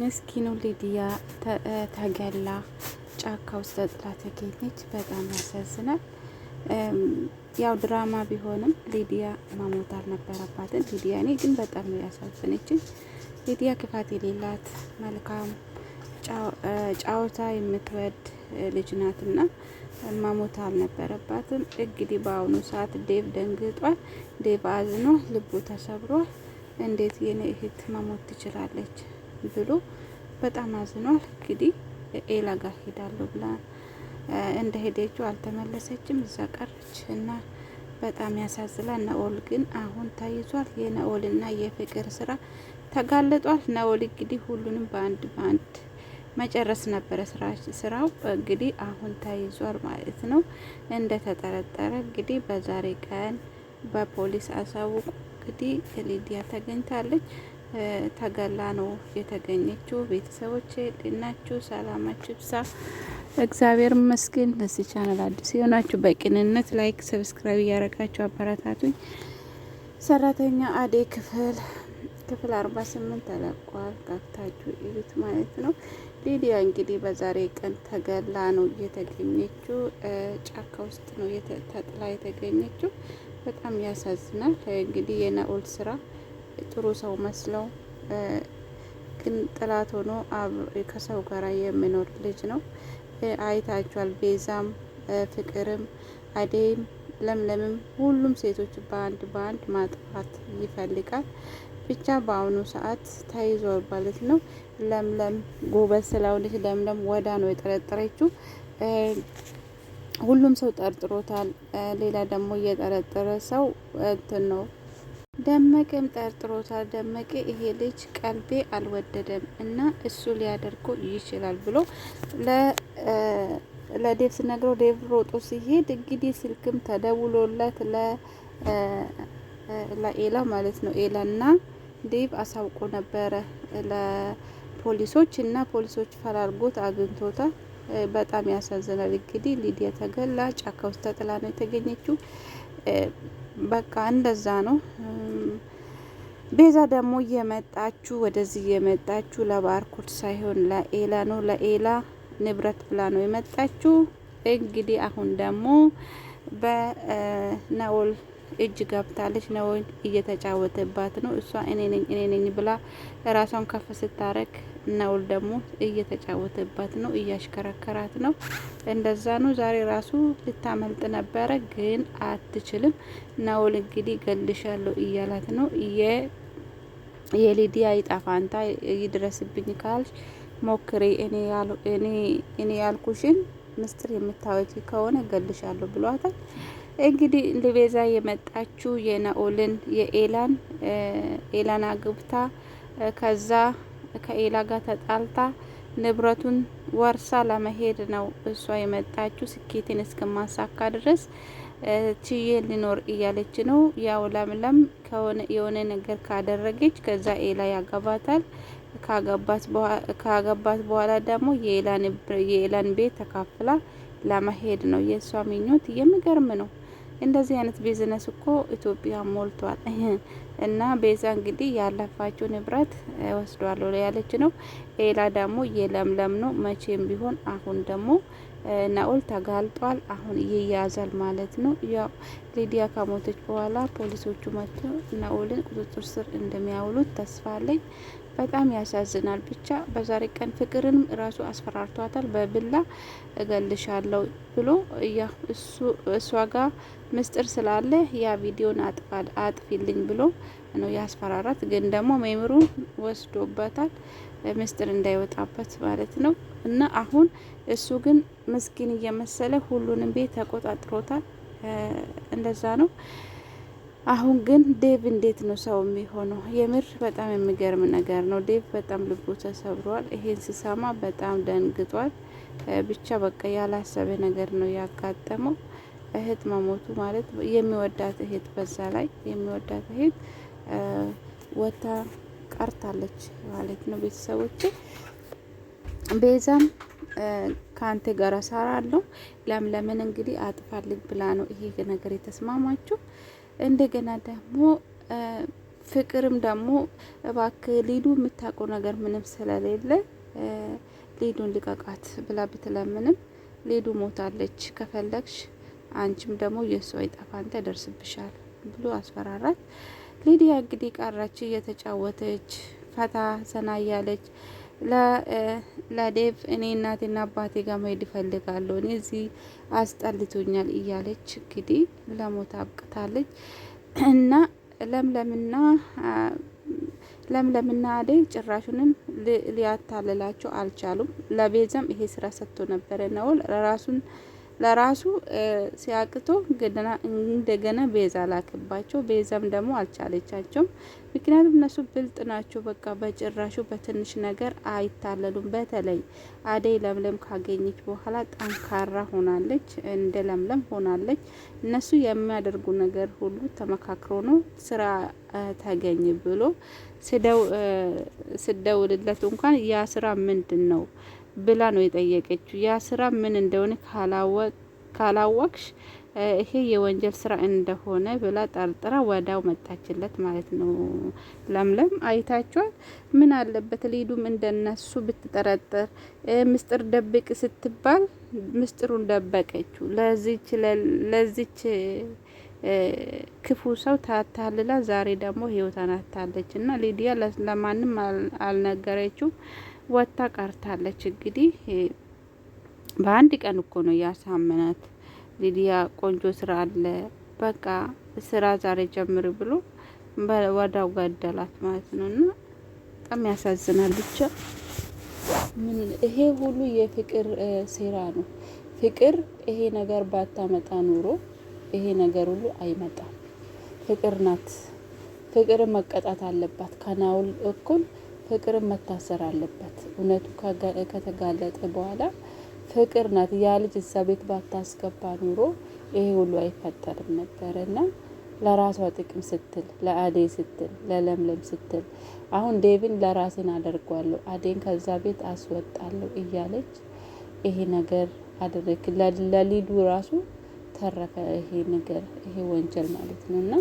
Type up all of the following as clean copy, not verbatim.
ምስኪኑ ሊዲያ ተገላ ጫካ ውስጥ ተጥላ ተገኘች። በጣም ያሳዝናል። ያው ድራማ ቢሆንም ሊዲያ መሞት አልነበረባትም። ሊዲያ እኔ ግን በጣም ነው ያሳዝነችኝ። ሊዲያ ክፋት የሌላት መልካም ጫወታ የምትወድ ልጅ ናትና መሞት አልነበረባትም። እንግዲህ በአሁኑ ሰዓት ዴቭ ደንግጧል። ዴቭ አዝኖ ልቡ ተሰብሯል። እንዴት የኔ እህት መሞት ትችላለች ብሎ በጣም አዝኗል። እንግዲህ ኤላ ጋር ሄዳለሁ ብላ እንደ ሄደችው አልተመለሰችም፣ እዛ ቀረች እና በጣም ያሳዝናል። ነኦል ግን አሁን ተይዟል። የነኦልና የፍቅር ስራ ተጋልጧል። ነኦል እንግዲህ ሁሉንም በአንድ መጨረስ ነበረ ስራው። እንግዲህ አሁን ተይዟል ማለት ነው። እንደ ተጠረጠረ እንግዲህ በዛሬ ቀን በፖሊስ አሳውቁ። እንግዲህ ሊዲያ ተገኝታለች። ተገላ ነው የተገኘችው። ቤተሰቦች ጤናችሁ ሰላማችሁ ይብዛ። እግዚአብሔር ይመስገን። ለዚህ ቻናል አዲስ የሆናችሁ በቅንነት ላይክ፣ ሰብስክራይብ እያደረጋችሁ አበረታቱኝ። ሰራተኛ አደይ ክፍል 48 ተለቋል። ገብታችሁ እዩት ማለት ነው። ሊዲያ እንግዲህ በዛሬ ቀን ተገላ ነው የተገኘችው። ጫካ ውስጥ ነው ተጥላ የተገኘችው። በጣም ያሳዝናል። እንግዲህ የነኦል ስራ ጥሩ ሰው መስለው ግን ጥላት ሆኖ ከሰው ጋር የሚኖር ልጅ ነው። አይታችኋል። ቤዛም፣ ፍቅርም፣ አደይም፣ ለምለምም ሁሉም ሴቶች በአንድ ማጥፋት ይፈልጋል። ብቻ በአሁኑ ሰዓት ተይዟል ማለት ነው። ለምለም ጎበዝ ስለሆነች ለምለም ወዳ ነው የጠረጠረችው። ሁሉም ሰው ጠርጥሮታል። ሌላ ደግሞ እየጠረጠረ ሰው እንትን ነው ደመቀም ጠርጥሮታል። ደመቀ ይሄ ልጅ ቀልቤ አልወደደም እና እሱ ሊያደርገው ይችላል ብሎ ለዴቭ ሲነግረው ዴቭ ሮጦ ሲሄድ እንግዲህ ስልክም ተደውሎለት ለኤላ ማለት ነው። ኤላና ዴቭ አሳውቆ ነበረ ለፖሊሶች እና ፖሊሶች ፈላልጎት አግኝቶታል። በጣም ያሳዝናል። እንግዲህ ሊዲያ ተገላ ጫካ ውስጥ ተጥላ ነው የተገኘችው። በቃ እንደዛ ነው። ቤዛ ደግሞ ወደዚህ የመጣችሁ ለባርኮት ሳይሆን ለኤላ ነው። ለኤላ ንብረት ብላ ነው የመጣችሁ። እንግዲህ አሁን ደግሞ በነኦል እጅ ገብታለች። ነኦል እየተጫወተባት ነው። እሷ እኔ ነኝ ብላ ራሷን ከፍ ስታረግ ነኦል ደግሞ እየተጫወተባት ነው፣ እያሽከረከራት ነው። እንደዛ ነው። ዛሬ ራሱ ልታመልጥ ነበረ ግን አትችልም። ነኦል እንግዲህ ገልሻለሁ እያላት ነው። የሊዲያ ይጣፋንታ ይድረስብኝ ካልሽ ሞክሬ እኔ ያልኩሽን ምስጢር የምታወቂ ከሆነ ገልሻለሁ ብሏታል። እንግዲህ ለቤዛ የመጣችው ኤላን አግብታ ከዛ ከኤላ ጋር ተጣልታ ንብረቱን ወርሳ ለመሄድ ነው እሷ የመጣችው። ስኬትን እስከማሳካ ድረስ ችዬ ሊኖር እያለች ነው። ያው ለምለም የሆነ ነገር ካደረገች ከዛ ኤላ ያገባታል። ካገባት በኋላ ደግሞ የኤላን ቤት ተካፍላ ለመሄድ ነው የእሷ ምኞት። የሚገርም ነው። እንደዚህ አይነት ቢዝነስ እኮ ኢትዮጵያ ሞልቷል። እና ቤዛ እንግዲህ ያለፋችው ንብረት ወስዷለሁ ያለች ነው። ኤላ ደግሞ የለምለም ነው መቼም ቢሆን። አሁን ደግሞ ነኦል ተጋልጧል። አሁን ይያዛል ማለት ነው። ያው ሊዲያ ከሞተች በኋላ ፖሊሶቹ መጥቶ ነኦልን ቁጥጥር ስር እንደሚያውሉት ተስፋ አለኝ። በጣም ያሳዝናል። ብቻ በዛሬ ቀን ፍቅርን ራሱ አስፈራርቷታል። በብላ እገልሻለሁ ብሎ እሷ ጋር ምስጢር ስላለ ያ ቪዲዮን አጥፊልኝ ብሎ ነው ያስፈራራት። ግን ደግሞ ሜምሩን ወስዶበታል ምስጢር እንዳይወጣበት ማለት ነው። እና አሁን እሱ ግን ምስኪን እየመሰለ ሁሉንም ቤት ተቆጣጥሮታል። እንደዛ ነው። አሁን ግን ዴቭ እንዴት ነው ሰው የሚሆነው? የምር በጣም የሚገርም ነገር ነው። ዴቭ በጣም ልቡ ተሰብሯል። ይሄን ሲሰማ በጣም ደንግጧል። ብቻ በቃ ያላሰበ ነገር ነው ያጋጠመው። እህት መሞቱ ማለት የሚወዳት እህት፣ በዛ ላይ የሚወዳት እህት ወታ ቀርታለች ማለት ነው። ቤተሰቦች ቤዛም ከአንተ ጋር እሰራለሁ ለምለምን እንግዲህ አጥፋልኝ ብላ ነው ይሄ ነገር የተስማማችሁ። እንደገና ደግሞ ፍቅርም ደግሞ እባክህ ሊዱ የምታውቀው ነገር ምንም ስለሌለ ሊዱን ልቀቃት ብላ ብትለምንም ሊዱ ሞታለች፣ ከፈለግሽ አንቺም ደግሞ የእሷ ይጠፋን ተደርስብሻል ብሎ አስፈራራት። ሊዲያ እንግዲህ ቀረች እየተጫወተች ፈታ ዘና እያለች ለዴቭ እኔ እናቴና አባቴ ጋር መሄድ እፈልጋለሁ፣ እኔ እዚህ አስጠልቶኛል እያለች እንግዲህ ለሞት አብቅታለች። እና ለምለምና አደይ ጭራሹንም ሊያታልላቸው አልቻሉም። ለቤዛም ይሄ ስራ ሰጥቶ ነበረ ነው ለራሱ ሲያቅቶ እንደገና ቤዛ ላክባቸው። ቤዛም ደግሞ አልቻለቻቸውም። ምክንያቱም እነሱ ብልጥ ናቸው። በቃ በጭራሹ በትንሽ ነገር አይታለሉም። በተለይ አደይ ለምለም ካገኘች በኋላ ጠንካራ ሆናለች፣ እንደ ለምለም ሆናለች። እነሱ የሚያደርጉ ነገር ሁሉ ተመካክሮ ነው። ስራ ተገኝ ብሎ ስደውልለት እንኳን ያ ስራ ምንድን ነው ብላ ነው የጠየቀችው። ያ ስራ ምን እንደሆነ ካላወቅሽ ይሄ የወንጀል ስራ እንደሆነ ብላ ጠርጥራ ወዳው መጣችለት ማለት ነው። ለምለም አይታችኋል። ምን አለበት ሊዱም እንደነሱ ብትጠረጥር፣ ምስጢር ደብቅ ስትባል ምስጢሩን ደበቀችው። ለዚች ክፉ ሰው ታታልላ ዛሬ ደግሞ ህይወቷን አታለች። እና ሊዲያ ለማንም አልነገረችው፣ ወታ ቀርታለች። እንግዲህ በአንድ ቀን እኮ ነው ያሳመናት። ሊዲያ ቆንጆ ስራ አለ፣ በቃ ስራ ዛሬ ጀምር ብሎ ወዳው ገደላት ማለት ነው። እና በጣም ያሳዝናል። ብቻ ይሄ ሁሉ የፍቅር ሴራ ነው። ፍቅር ይሄ ነገር ባታመጣ ኑሮ ይሄ ነገር ሁሉ አይመጣም። ፍቅር ናት። ፍቅር መቀጣት አለባት። ከናውል እኩል ፍቅር መታሰር አለበት። እውነቱ ከተጋለጠ በኋላ ፍቅር ናት። ያ ልጅ እዛ ቤት ባታስገባ ኑሮ ይሄ ሁሉ አይፈጠርም ነበር። እና ለራሷ ጥቅም ስትል፣ ለአዴይ ስትል፣ ለለምለም ስትል አሁን ዴቪን ለራሴን አደርጓለሁ፣ አዴን ከዛ ቤት አስወጣለሁ እያለች ይሄ ነገር አደረክ። ለሊዱ ራሱ ተረፈ ይሄ ነገር፣ ይሄ ወንጀል ማለት ነው። እና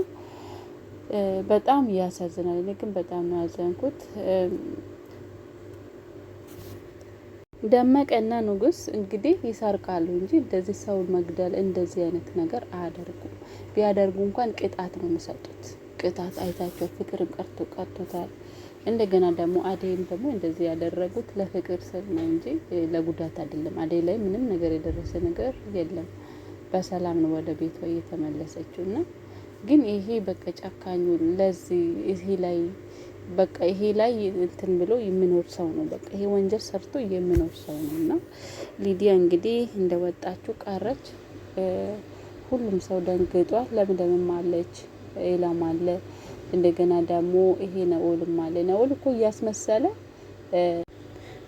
በጣም ያሳዝናል። እኔ ግን በጣም ነው ያዘንኩት። ደመቀና ንጉስ እንግዲህ ይሰርቃሉ እንጂ እንደዚህ ሰው መግደል እንደዚህ አይነት ነገር አያደርጉም። ቢያደርጉ እንኳን ቅጣት ነው የሚሰጡት። ቅጣት አይታቸው ፍቅርም ቀርቶታል። እንደገና ደግሞ አዴይም ደግሞ እንደዚህ ያደረጉት ለፍቅር ስል ነው እንጂ ለጉዳት አይደለም። አዴይ ላይ ምንም ነገር የደረሰ ነገር የለም። በሰላም ነው ወደ ቤቷ እየተመለሰችው። እና ግን ይሄ በቃ ጨካኙ ለዚህ ይሄ ላይ እንትን ብሎ የሚኖር ሰው ነው። በቃ ይሄ ወንጀል ሰርቶ የሚኖር ሰው ነው። እና ሊዲያ እንግዲህ እንደወጣችው ቀረች። ሁሉም ሰው ደንግጧል። ለምለምም አለች፣ ኤላም አለ፣ እንደገና ደግሞ ይሄ ነኦልም አለ። ነኦል እኮ እያስመሰለ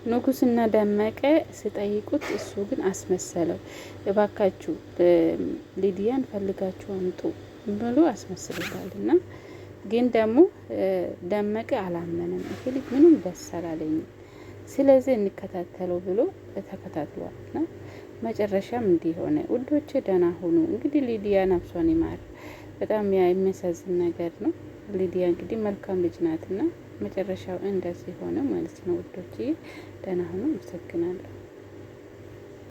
ንጉስና ደመቀ ሲጠይቁት እሱ ግን አስመሰለው። እባካችሁ ሊዲያን ፈልጋችሁ አምጡ ብሎ አስመስሎታል። እና ግን ደግሞ ደመቀ አላመነም። ይሄ ልጅ ምንም ደስ አላለኝም፣ ስለዚህ እንከታተለው ብሎ ተከታትሏል። እና መጨረሻም እንዲህ ሆነ። ውዶቼ ደህና ሆኑ። እንግዲህ ሊዲያ ነፍሷን ይማር። በጣም የሚያሳዝን ነገር ነው። ሊዲያ እንግዲህ መልካም ልጅ ናትና መጨረሻው እንደዚህ ሆነ ማለት ነው። ውዶቼ ደህና ሆኑ። አመሰግናለሁ።